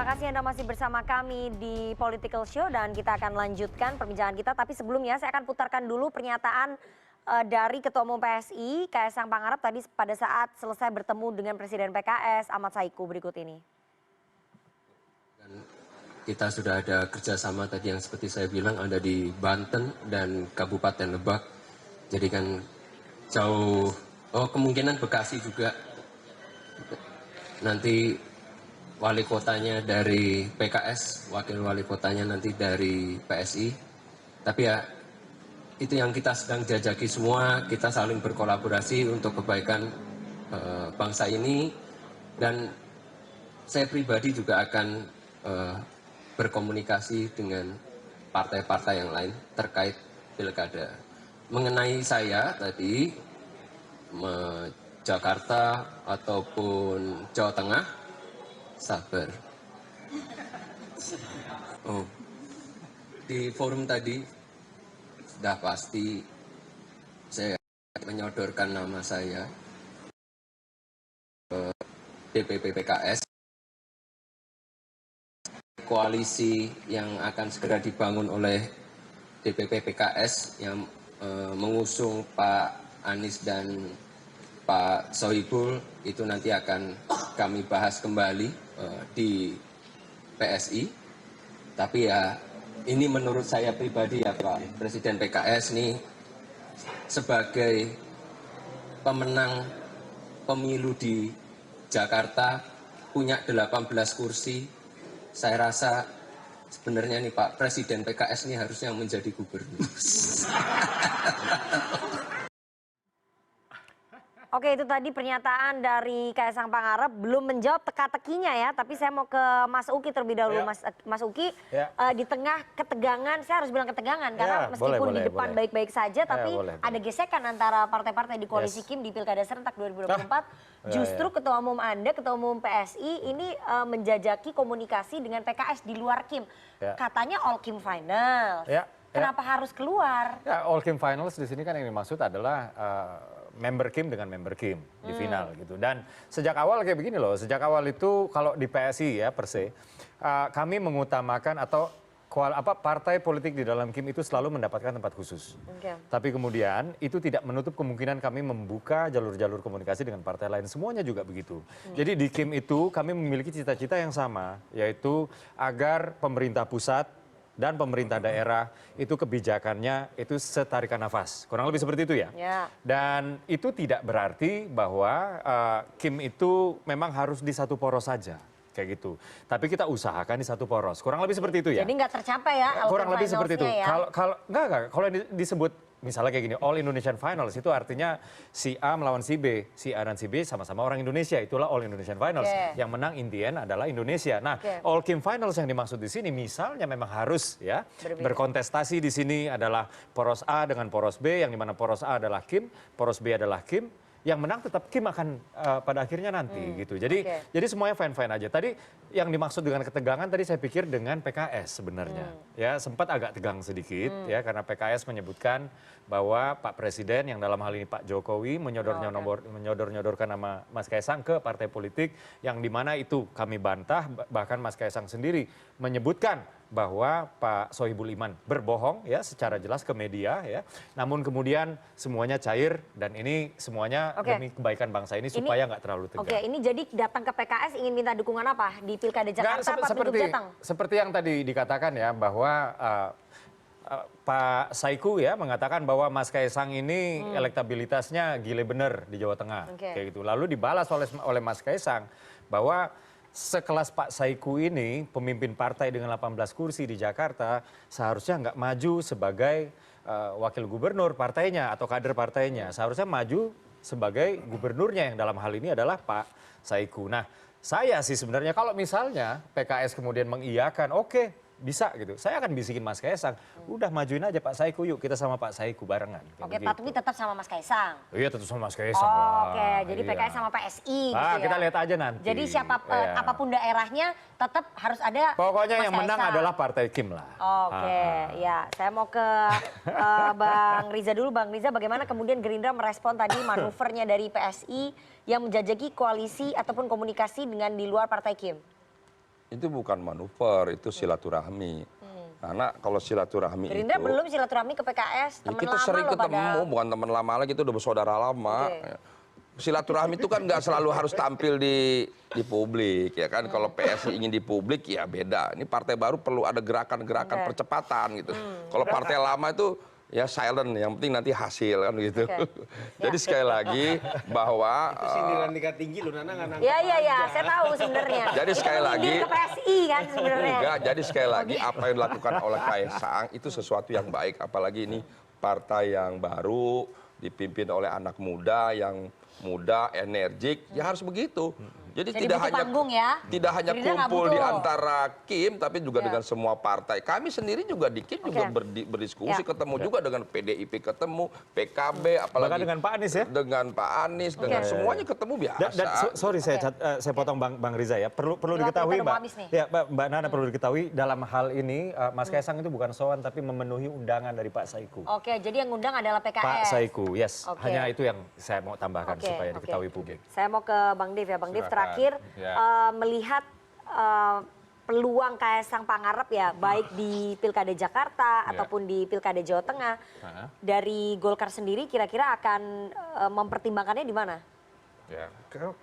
Terima kasih Anda masih bersama kami di Political Show dan kita akan lanjutkan perbincangan kita. Tapi sebelumnya saya akan putarkan dulu pernyataan dari Ketua Umum PSI, Kaisang Pangarep tadi pada saat selesai bertemu dengan Presiden PKS, Ahmad Saiku berikut ini. Dan kita sudah ada kerjasama tadi yang seperti saya bilang ada di Banten dan Kabupaten Lebak. Jadi kan jauh, kemungkinan Bekasi juga. Nanti wali kotanya dari PKS, wakil wali kotanya nanti dari PSI. Tapi ya itu yang kita sedang jajaki semua, kita saling berkolaborasi untuk kebaikan bangsa ini. Dan saya pribadi juga akan berkomunikasi dengan partai-partai yang lain terkait pilkada. Mengenai saya tadi, Jakarta ataupun Jawa Tengah, sabar. Di forum tadi sudah pasti saya menyodorkan nama saya ke DPP PKS. Koalisi yang akan segera dibangun oleh DPP PKS yang mengusung Pak Anies dan Pak Sohibul itu nanti akan kami bahas kembali di PSI. Tapi ya ini menurut saya pribadi ya Pak Presiden PKS nih sebagai pemenang pemilu di Jakarta punya 18 kursi. Saya rasa sebenarnya nih Pak Presiden PKS ini harusnya menjadi gubernur. Oke, itu tadi pernyataan dari Kaisang Pangarep, belum menjawab teka-tekinya ya, tapi saya mau ke Mas Uki terlebih dahulu. Mas Uki, di tengah ketegangan, saya harus bilang ketegangan, karena meskipun di depan baik-baik saja, tapi ada gesekan antara partai-partai di koalisi Kim di Pilkada Serentak 2024. Justru Ketua Umum Anda, Ketua Umum PSI, ini menjajaki komunikasi dengan PKS di luar Kim. Katanya all Kim Finals. Kenapa harus keluar? Ya, all Kim Finals di sini kan yang dimaksud adalah member Kim dengan member Kim di final gitu. Dan sejak awal kayak begini loh, sejak awal itu kalau di PSI ya per se, kami mengutamakan atau partai politik di dalam Kim itu selalu mendapatkan tempat khusus. Tapi kemudian itu tidak menutup kemungkinan kami membuka jalur-jalur komunikasi dengan partai lain. Semuanya juga begitu. Jadi di Kim itu kami memiliki cita-cita yang sama, yaitu agar pemerintah pusat dan pemerintah daerah itu kebijakannya itu setarikan nafas. Kurang lebih seperti itu ya. Dan itu tidak berarti bahwa Kim itu memang harus di satu poros saja. Kayak gitu. Tapi kita usahakan di satu poros. Kurang lebih seperti itu ya. Jadi nggak tercapai ya. Kurang lebih seperti itu. Ya? Kalau disebut misalnya kayak gini, All Indonesian Finals itu artinya si A melawan si B, si A dan si B sama-sama orang Indonesia, itulah All Indonesian Finals. Yang menang in the end adalah Indonesia. Nah, All Kim Finals yang dimaksud di sini misalnya memang harus ya berkontestasi di sini adalah poros A dengan poros B, yang dimana poros A adalah Kim, poros B adalah Kim. Yang menang tetap Kim akan pada akhirnya nanti gitu. Jadi semuanya fine-fine aja. Tadi yang dimaksud dengan ketegangan tadi saya pikir dengan PKS sebenarnya. Ya sempat agak tegang sedikit ya karena PKS menyebutkan bahwa Pak Presiden yang dalam hal ini Pak Jokowi menyodorkan nama Mas Kaisang ke partai politik yang dimana itu kami bantah, bahkan Mas Kaisang sendiri menyebutkan bahwa Pak Sohibul Iman berbohong ya secara jelas ke media ya. Namun kemudian semuanya cair dan ini semuanya demi kebaikan bangsa ini supaya nggak terlalu tegang. Oke, ini jadi datang ke PKS ingin minta dukungan apa di Pilkada Jakarta apa Pilgub Jateng? Seperti yang tadi dikatakan ya bahwa Pak Saiku ya mengatakan bahwa Mas Kaisang ini elektabilitasnya gile bener di Jawa Tengah kayak gitu. Lalu dibalas oleh Mas Kaisang bahwa sekelas Pak Saiku ini, pemimpin partai dengan 18 kursi di Jakarta, seharusnya nggak maju sebagai wakil gubernur partainya atau kader partainya. Seharusnya maju sebagai gubernurnya yang dalam hal ini adalah Pak Saiku. Nah, saya sih sebenarnya kalau misalnya PKS kemudian mengiyakan, oke, bisa gitu. Saya akan bisikin Mas Kaisang, udah majuin aja Pak Saiku yuk, kita sama Pak Saiku barengan. Oke, Pak Tumi tetap sama Mas Kaisang? Iya tetap sama Mas Kaisang lah. Oke, jadi PKS sama PSI gitu ya? Kita lihat aja nanti. Jadi apapun daerahnya tetap harus ada pokoknya Mas yang menang Kaisang. adalah Partai Kim lah. Oke, ya saya mau ke Bang Riza dulu. Bang Riza, bagaimana kemudian Gerindra merespon tadi manuvernya dari PSI yang menjajaki koalisi ataupun komunikasi dengan di luar Partai Kim? Itu bukan manuver, itu silaturahmi. Karena kalau silaturahmi Gerindra itu... belum silaturahmi ke PKS, teman kita lama sering loh ketemu, bukan teman lama lagi, itu udah bersaudara lama. Silaturahmi itu kan nggak selalu harus tampil di publik, ya kan? Kalau PSI ingin di publik, ya beda. Ini partai baru perlu ada gerakan-gerakan percepatan gitu. Kalau partai lama itu ya silent, yang penting nanti hasil kan gitu. Jadi sekali lagi bahwa itu sindiran tingkat tinggi loh, Nana nggak nangkep Iya, saya tahu sebenarnya. Jadi sekali lagi ke PSI kan sebenarnya. enggak, jadi sekali lagi apa yang dilakukan oleh Kaisang itu sesuatu yang baik, apalagi ini partai yang baru dipimpin oleh anak muda yang muda, energik, ya harus begitu. Jadi tidak hanya Gerindra kumpul di antara Kim, tapi juga dengan semua partai. Kami sendiri juga di Kim juga berdiskusi, ketemu juga dengan PDIP, ketemu PKB, apalagi bahkan dengan Pak Anies ya? Dengan Pak Anies, dengan semuanya ketemu biasa. Dan sorry saya potong Bang Riza ya. Perlu diketahui Mbak. Ya Mbak Nana perlu diketahui dalam hal ini Mas Kaisang itu bukan sowan tapi memenuhi undangan dari Pak Saiku. Oke, jadi yang ngundang adalah PKS. Pak Saiku, yes. Hanya itu yang saya mau tambahkan supaya diketahui publik. Saya mau ke Bang Dev ya, Bang Dev terakhir melihat peluang Kaisang Pangarep ya, baik di Pilkada Jakarta ataupun di Pilkada Jawa Tengah, dari Golkar sendiri kira-kira akan mempertimbangkannya di mana? Ya,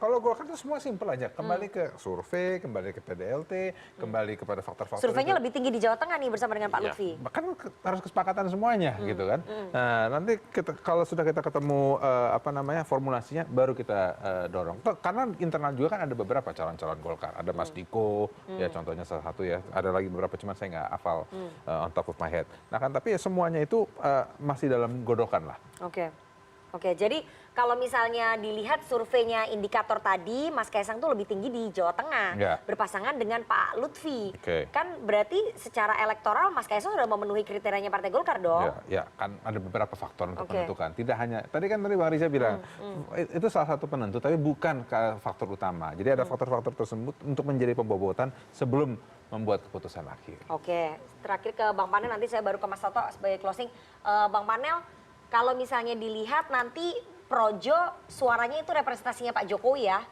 kalau Golkar itu semua simpel aja, kembali ke survei, kembali ke PDLT, kembali kepada faktor-faktor. Surveinya lebih tinggi di Jawa Tengah nih bersama dengan Pak Lutfi. Bahkan harus kesepakatan semuanya gitu kan. Nah, nanti kalau sudah kita ketemu formulasinya baru kita dorong. Karena internal juga kan ada beberapa calon-calon Golkar. Ada Mas Diko, ya contohnya salah satu ya. Ada lagi beberapa cuman saya nggak hafal on top of my head. Nah kan tapi ya semuanya itu masih dalam godokan lah. Oke, jadi kalau misalnya dilihat surveinya indikator tadi, Mas Kaisang tuh lebih tinggi di Jawa Tengah, berpasangan dengan Pak Lutfi. Kan berarti secara elektoral Mas Kaisang sudah memenuhi kriterianya Partai Golkar dong? Ya, kan ada beberapa faktor untuk menentukan. Tidak hanya, tadi Bang Riza bilang, itu salah satu penentu, tapi bukan faktor utama. Jadi ada faktor-faktor tersebut untuk menjadi pembobotan sebelum membuat keputusan akhir. Oke, terakhir ke Bang Panel, nanti saya baru ke Mas Toto sebagai closing. Bang Panel, kalau misalnya dilihat nanti Projo suaranya itu representasinya Pak Jokowi ya.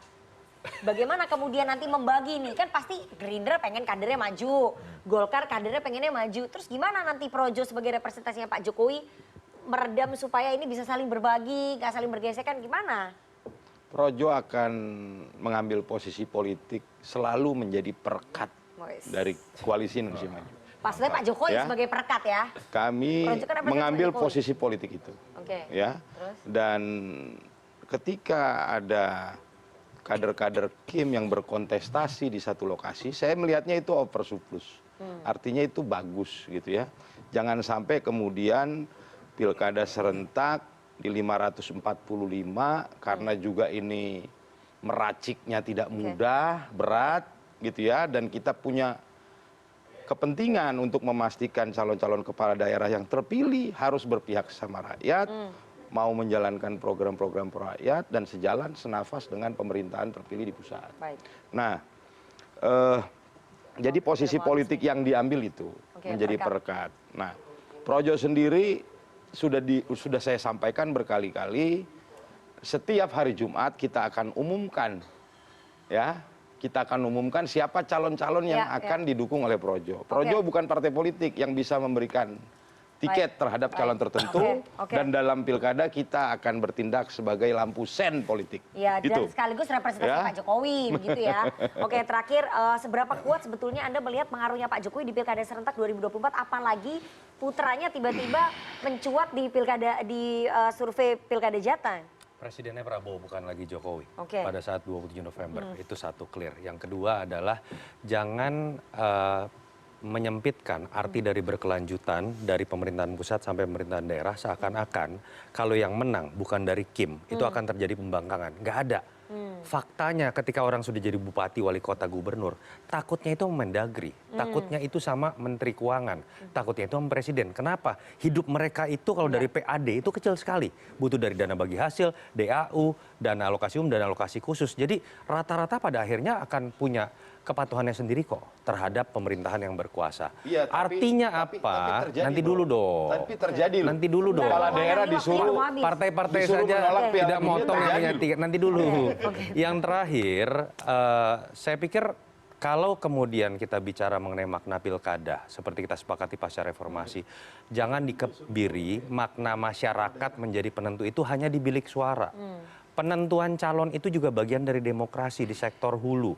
Bagaimana kemudian nanti membagi nih? Kan pasti Gerindra pengen kadernya maju, Golkar kadernya pengennya maju. Terus gimana nanti Projo sebagai representasinya Pak Jokowi meredam supaya ini bisa saling berbagi, nggak saling bergesekan, gimana? Projo akan mengambil posisi politik selalu menjadi perekat dari koalisi Indonesia Maju. Pasnya Pak Jokowi sebagai perekat ya. Kami mengambil posisi politik itu. Ya. Terus? Dan ketika ada kader-kader Kim yang berkontestasi di satu lokasi, saya melihatnya itu over surplus. Artinya itu bagus gitu ya. Jangan sampai kemudian pilkada serentak di 545 karena juga ini meraciknya tidak mudah, berat gitu ya, dan kita punya kepentingan untuk memastikan calon-calon kepala daerah yang terpilih harus berpihak sama rakyat, mau menjalankan program-program rakyat dan sejalan senafas dengan pemerintahan terpilih di pusat. Nah, jadi posisi politik yang diambil itu menjadi perekat. Nah, Projo sendiri sudah saya sampaikan berkali-kali, setiap hari Jumat kita akan umumkan, ya. Kita akan umumkan siapa calon-calon yang akan didukung oleh Projo. Projo bukan partai politik yang bisa memberikan tiket terhadap calon tertentu. Dan dalam pilkada kita akan bertindak sebagai lampu sen politik. Ya, dan sekaligus representasi Pak Jokowi, begitu ya. Oke, terakhir, seberapa kuat sebetulnya Anda melihat pengaruhnya Pak Jokowi di pilkada serentak 2024, apalagi putranya tiba-tiba mencuat di survei pilkada Jateng? Presidennya Prabowo bukan lagi Jokowi pada saat 27 November. Itu satu clear. Yang kedua adalah jangan menyempitkan arti dari berkelanjutan dari pemerintahan pusat sampai pemerintahan daerah seakan-akan kalau yang menang bukan dari Kim itu akan terjadi pembangkangan. Nggak ada. Faktanya ketika orang sudah jadi bupati, wali kota, gubernur, takutnya itu Mendagri, takutnya itu sama Menteri Keuangan, takutnya itu sama Presiden. Kenapa? Hidup mereka itu kalau dari PAD itu kecil sekali. Butuh dari dana bagi hasil, DAU, dana alokasi umum, dana alokasi khusus. Jadi rata-rata pada akhirnya akan punya kepatuhannya sendiri kok terhadap pemerintahan yang berkuasa. Ya, artinya apa? Nanti dulu dong. Tapi terjadi loh. Nanti dulu dong. Kepala daerah disuruh partai-partai saja tidak motong yang punya tiket. Nanti dulu. Yang terakhir, saya pikir Kalau kemudian kita bicara mengenai makna pilkada, seperti kita sepakati pasca reformasi, jangan dikebiri makna masyarakat menjadi penentu itu hanya di bilik suara. Penentuan calon itu juga bagian dari demokrasi di sektor hulu.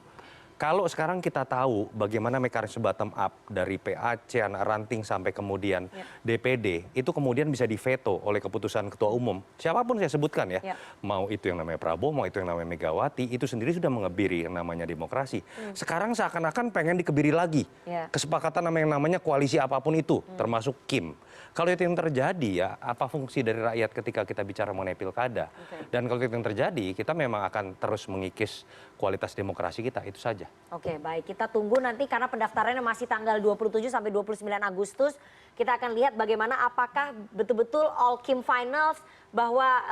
Kalau sekarang kita tahu bagaimana mekanisme bottom up dari PAC, anak ranting sampai kemudian DPD, itu kemudian bisa diveto oleh keputusan ketua umum. Siapapun saya sebutkan ya, mau itu yang namanya Prabowo, mau itu yang namanya Megawati, itu sendiri sudah mengebiri yang namanya demokrasi. Sekarang seakan-akan pengen dikebiri lagi. Kesepakatan yang namanya koalisi apapun itu, termasuk Kim. Kalau itu yang terjadi ya, apa fungsi dari rakyat ketika kita bicara mengenai pilkada? Dan kalau itu yang terjadi, kita memang akan terus mengikis kualitas demokrasi kita, itu saja. Oke, baik. Kita tunggu nanti karena pendaftarannya masih tanggal 27 sampai 29 Agustus. Kita akan lihat bagaimana apakah betul-betul all Kim finals bahwa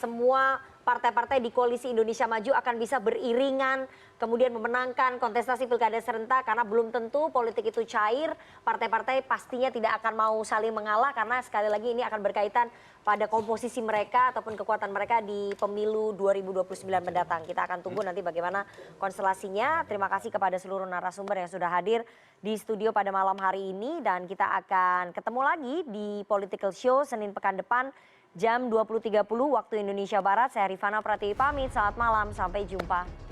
semua partai-partai di koalisi Indonesia Maju akan bisa beriringan kemudian memenangkan kontestasi pilkada serentak karena belum tentu politik itu cair. Partai-partai pastinya tidak akan mau saling mengalah karena sekali lagi ini akan berkaitan pada komposisi mereka ataupun kekuatan mereka di pemilu 2029 mendatang. Kita akan tunggu nanti bagaimana konstelasinya. Terima kasih kepada seluruh narasumber yang sudah hadir di studio pada malam hari ini dan kita akan ketemu lagi di Political Show Senin pekan depan jam 20.30 waktu Indonesia Barat. Saya Rifana Pratiwi pamit, selamat malam, sampai jumpa.